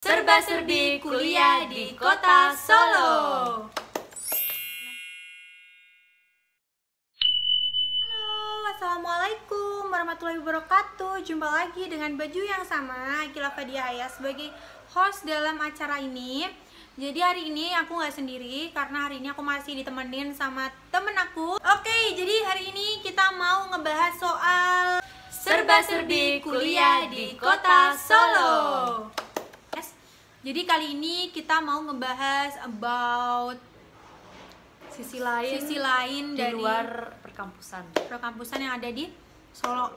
Serba-serbi kuliah di kota Solo. Halo, assalamualaikum warahmatullahi wabarakatuh. Jumpa lagi dengan baju yang sama, Akila Fadia Haya sebagai host dalam acara ini. Jadi hari ini aku nggak sendiri karena hari ini aku masih ditemenin sama temen aku. Oke, jadi hari ini kita mau ngebahas soal Serba-serbi kuliah di kota Solo. Jadi kali ini kita mau ngebahas about Sisi lain dari luar perkampusan yang ada di Solo.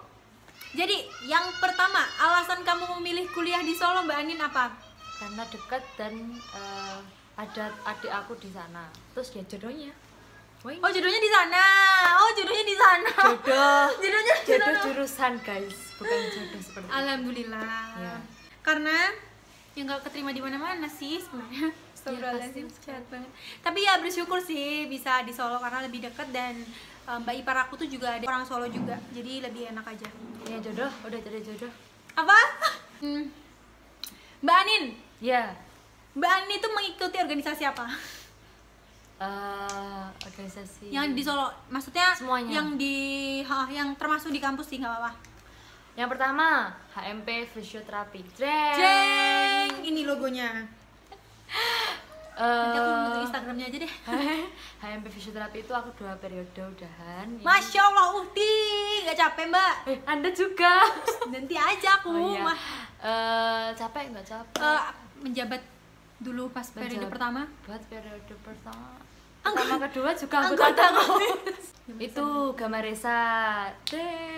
Jadi yang pertama, alasan kamu memilih kuliah di Solo, Mbak Anin, apa? karena dekat dan ada adik aku di sana. Terus ya jodohnya. Oh, jodohnya di sana. Jodohnya di sana. Jodoh jurusan, guys, bukan jodoh seperti itu. Alhamdulillah. Ya. Karena yang gak keterima di mana-mana sih sebenarnya. Astagfirullahaladzim, jahat banget. Tapi ya bersyukur sih bisa di Solo karena lebih dekat dan Mbak ipar aku tuh juga ada orang Solo juga. Jadi lebih enak aja. Ya jodoh, udah jadi jodoh. Apa? Mbak Anin. Ya. Mbak Anin itu mengikuti organisasi apa? Organisasi Yang di Solo, maksudnya semuanya. yang termasuk di kampus sih, nggak apa-apa. Yang pertama, HMP Fisioterapi. Jeng, ini logonya. Nanti aku butuh Instagramnya aja deh. HMP Fisioterapi itu aku 2 periode udahan. Masya Allah, Uhti, nggak capek Mbak? Anda juga. Nanti aja aku. Oh, iya. Mah. Capek nggak capek? Menjabat dulu pas periode pertama. Buat periode pertama. Pertama kedua juga Anggota itu Gamaresa.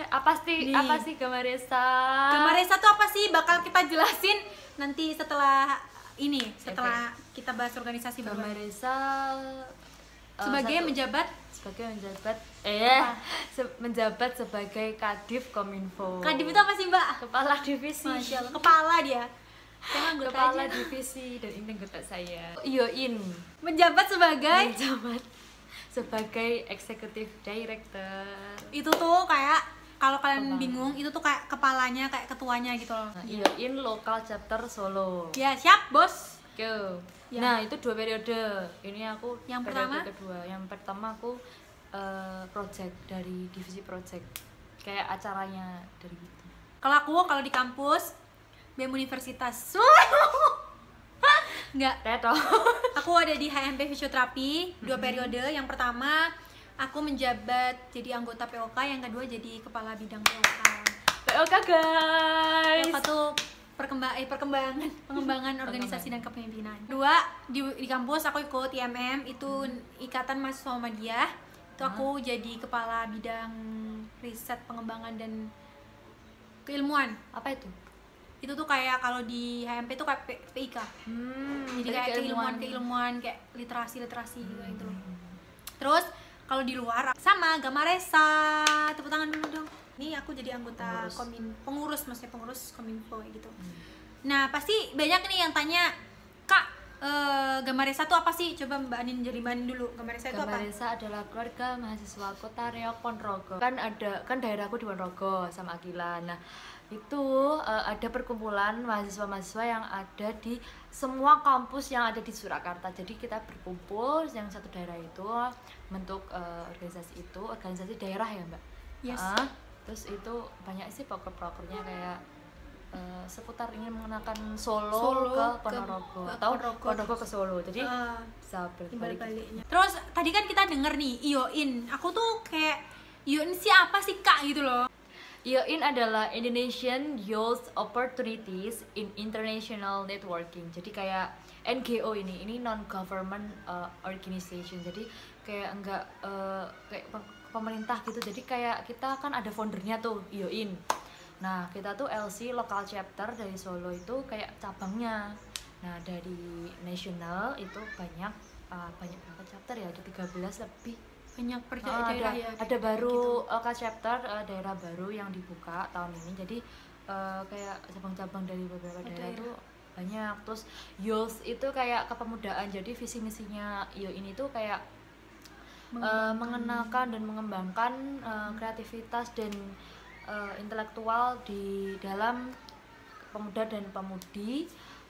Apa sih Gamaresa? Gamaresa tuh apa sih? Bakal kita jelasin nanti setelah kita bahas organisasi baru. Gamaresa Sebagai menjabat menjabat sebagai Kadif Kominfo. Kadif itu apa sih, Mbak? Kepala divisi. Masya Allah, kepala dia. Saya anggota Kepala aja. divisi dan ini anggota saya. Iyoin. Menjabat sebagai Executive Director. itu tuh kayak kalau kalian bingung itu tuh kayak kepalanya, kayak ketuanya gitu loh. Iyoin Lokal Chapter Solo. Ya, siap, Bos. Yo. Ya. Nah, itu 2 periode. Ini aku Yang periode pertama? kedua. Yang pertama aku project dari divisi project. Kayak acaranya dari itu. Kalau di kampus BEM Universitas. Enggak. Teto. Aku ada di HMP Fisioterapi 2 periode. Yang pertama aku menjabat jadi anggota POK, yang kedua jadi kepala bidang POK. POK, guys. POK tuh pengembangan organisasi dan kepemimpinan. Dua di kampus aku ikut IMM, itu Ikatan Mahasiswa Muhammadiyah. Itu aku jadi kepala bidang riset, pengembangan dan keilmuan. Apa itu? Itu tuh kayak kalau di HMP tuh kayak PIK. Jadi kayak keilmuan kayak literasi gitu loh. Terus kalau di luar sama Gamaresa, tepuk tangan dulu dong. Ini aku jadi anggota pengurus Kominfo gitu. Nah, pasti banyak nih yang tanya, "Kak, Gamaresa tuh apa sih?" Coba Mbak Anin jadi Mbak Anin dulu. Gamaresa itu apa? Gamaresa adalah keluarga mahasiswa Kota Riau Ponorogo. Kan daerahku di Ponorogo sama Akila. Nah, itu ada perkumpulan mahasiswa-mahasiswa yang ada di semua kampus yang ada di Surakarta. Jadi kita berkumpul yang satu daerah itu bentuk organisasi daerah ya, Mbak. Yes. Terus itu banyak sih proker-prokernya kayak seputar ingin mengenalkan Solo ke Ponorogo atau Ponorogo ke Solo. Jadi bisa balik-baliknya. Terus tadi kan kita denger nih IOIN. Aku tuh kayak IOIN sih apa sih, Kak, gitu loh. IOIN adalah Indonesian Youth Opportunities in International Networking. Jadi kayak NGO ini non government organization. Jadi kayak enggak kayak pemerintah gitu. Jadi kayak kita kan ada foundernya tuh IOIN. Nah, kita tuh LC Local Chapter dari Solo itu kayak cabangnya. Nah, dari nasional itu banyak berapa chapter ya? Ada 13 lebih. Banyak daerah ya. Ada baru Local Chapter daerah baru yang dibuka tahun ini. Jadi kayak cabang-cabang dari beberapa daerah itu banyak. Terus youth itu kayak kepemudaan. Jadi visi misinya IOIN itu kayak mengenalkan dan mengembangkan kreativitas dan intelektual di dalam pemuda dan pemudi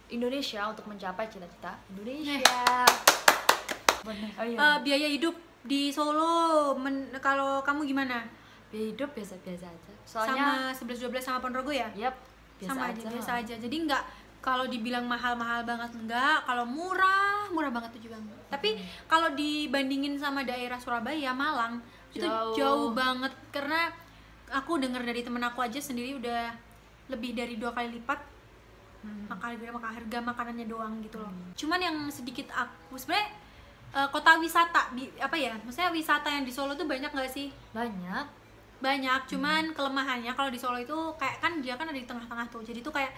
Indonesia untuk mencapai cita-cita Indonesia. Bener. Oh, iya. Biaya hidup di Solo kalau kamu gimana? Biaya hidup biasa-biasa aja. Soalnya sama 11-12 sama Ponorogo ya? Yap, biasa sama aja. aja, biasa aja. Jadi nggak, kalau dibilang mahal-mahal banget enggak, kalau murah banget tuh juga enggak. Tapi kalau dibandingin sama daerah Surabaya, Malang, itu jauh banget. Karena aku dengar dari temen aku aja sendiri udah lebih dari 2 kali lipat harga makanannya doang gitu loh. Cuman yang sedikit aku sebenarnya kota wisata apa ya? Maksudnya wisata yang di Solo tuh banyak nggak sih? Banyak, cuman kelemahannya kalau di Solo itu kayak kan dia kan ada di tengah-tengah tuh. Jadi tuh kayak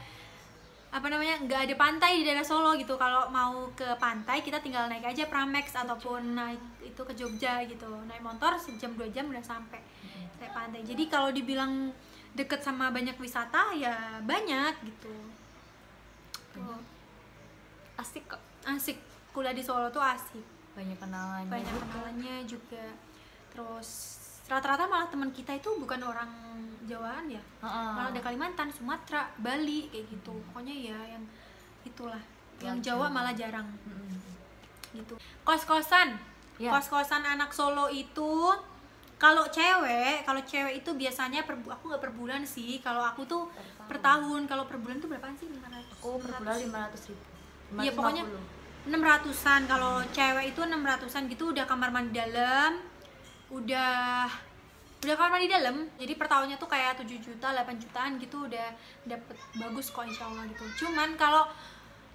apa namanya, nggak ada pantai di daerah Solo gitu. Kalau mau ke pantai kita tinggal naik aja Pramex ataupun naik itu ke Jogja gitu, naik motor sejam 2 jam udah sampai naik pantai. Jadi kalau dibilang deket sama banyak wisata ya banyak gitu. Tuh. Asik kok. Asik, kuliah di Solo tuh asik, Banyak kenalannya juga. Terus rata-rata malah teman kita itu bukan orang Jawaan ya, malah ada Kalimantan, Sumatera, Bali kayak gitu. Pokoknya ya yang itulah, yang Jawa malah jarang gitu. Kos-kosan anak Solo itu kalau cewek itu biasanya aku nggak per bulan sih, kalau aku tuh per tahun. Kalau per bulan tuh berapaan sih? 500? Aku per bulan 500.000. Iya pokoknya 600-an. Kalau cewek itu 600-an gitu, udah kamar mandi dalam, udah kamar mandi dalam. Jadi per tahunnya tuh kayak 7 juta, 8 jutaan gitu udah dapet bagus kok insyaallah gitu. Cuman kalau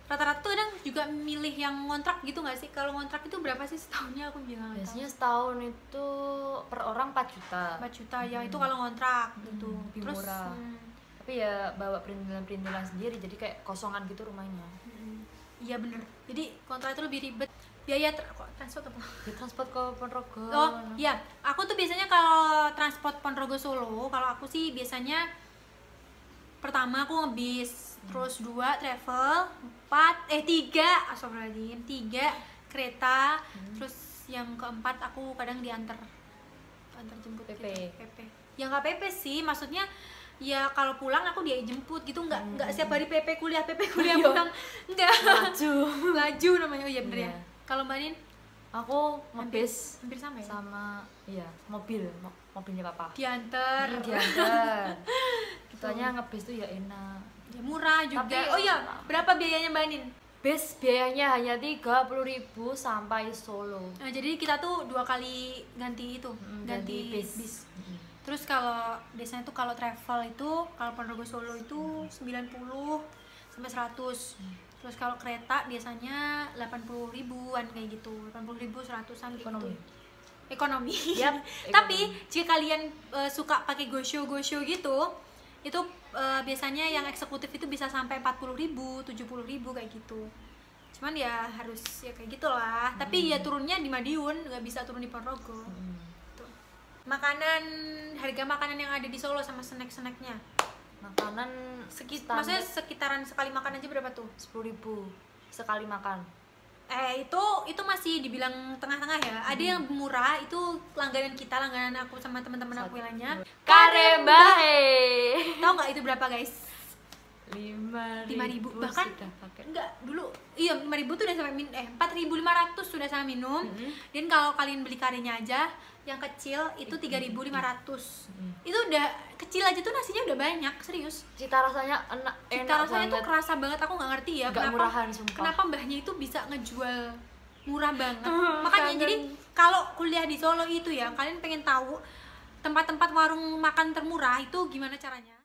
rata-rata tuh kadang juga milih yang ngontrak gitu nggak sih? Kalau ngontrak itu berapa sih setahunnya? Aku bilang biasanya setahun itu per orang 4 juta. 4 juta ya, itu kalau ngontrak gitu. Lebih Terus murah. Tapi ya bawa perintilan sendiri, jadi kayak kosongan gitu rumahnya. Iya bener, jadi kontrak itu lebih ribet. Biaya transport apa? Ya, transport ke Ponorogo. Oh iya, aku tuh biasanya kalau transport Ponorogo Solo, kalau aku sih biasanya pertama aku ngebis, terus 2 travel, 3 astagfirullahaladzim, 3 kereta, terus yang keempat aku kadang antar jemput PP. Gitu, PP. Ya nggak PP sih, maksudnya ya kalau pulang aku dia jemput gitu, nggak setiap hari PP kuliah pulang, nggak. Laju namanya. Oh iya bener ya. Kalau Mbak Nin? Aku ngebis hampir sama ya? Sama mobilnya papa. Diantar. Kitanya ngebis tuh ya enak. Ya murah juga. Tapi, oh iya, berapa biayanya Mbak Nin? Bis biayanya hanya 30.000 sampai Solo. Nah, jadi kita tuh 2 kali ganti itu, ganti bis. Terus kalau biasanya tuh kalau travel itu, kalau Ponorogo Solo itu 90 sampai 100. Terus kalau kereta biasanya 80 ribuan kayak gitu, 80 ribu, 100-an gitu. Ekonomi. Yep, tapi jika kalian suka pakai go-show gitu, itu biasanya yang eksekutif itu bisa sampai 40 ribu, 70 ribu kayak gitu. Cuman ya harus ya kayak gitulah. Tapi ya turunnya di Madiun, nggak bisa turun di Ponorogo. Harga makanan yang ada di Solo sama snack-snacknya. Makanan maksudnya sekitaran sekali makan aja berapa tuh? 10.000 sekali makan. Itu masih dibilang tengah-tengah ya. Ada yang murah, itu langganan aku sama teman-teman aku lainnya. Karembahe. Tahu nggak itu berapa guys? 5.000 bahkan enggak dulu. Iya 5.000 tuh udah sampai 4.500 sudah sama minum. Dan kalau kalian beli karenya aja yang kecil itu 3.500. Itu udah kecil aja tuh nasinya udah banyak, serius. Cita rasanya enak rasanya banget. Tuh kerasa banget, aku nggak ngerti ya kenapa mbahnya itu bisa ngejual murah banget. Makanya jadi kalau kuliah di Solo itu ya, kalian pengen tahu tempat-tempat warung makan termurah itu gimana caranya?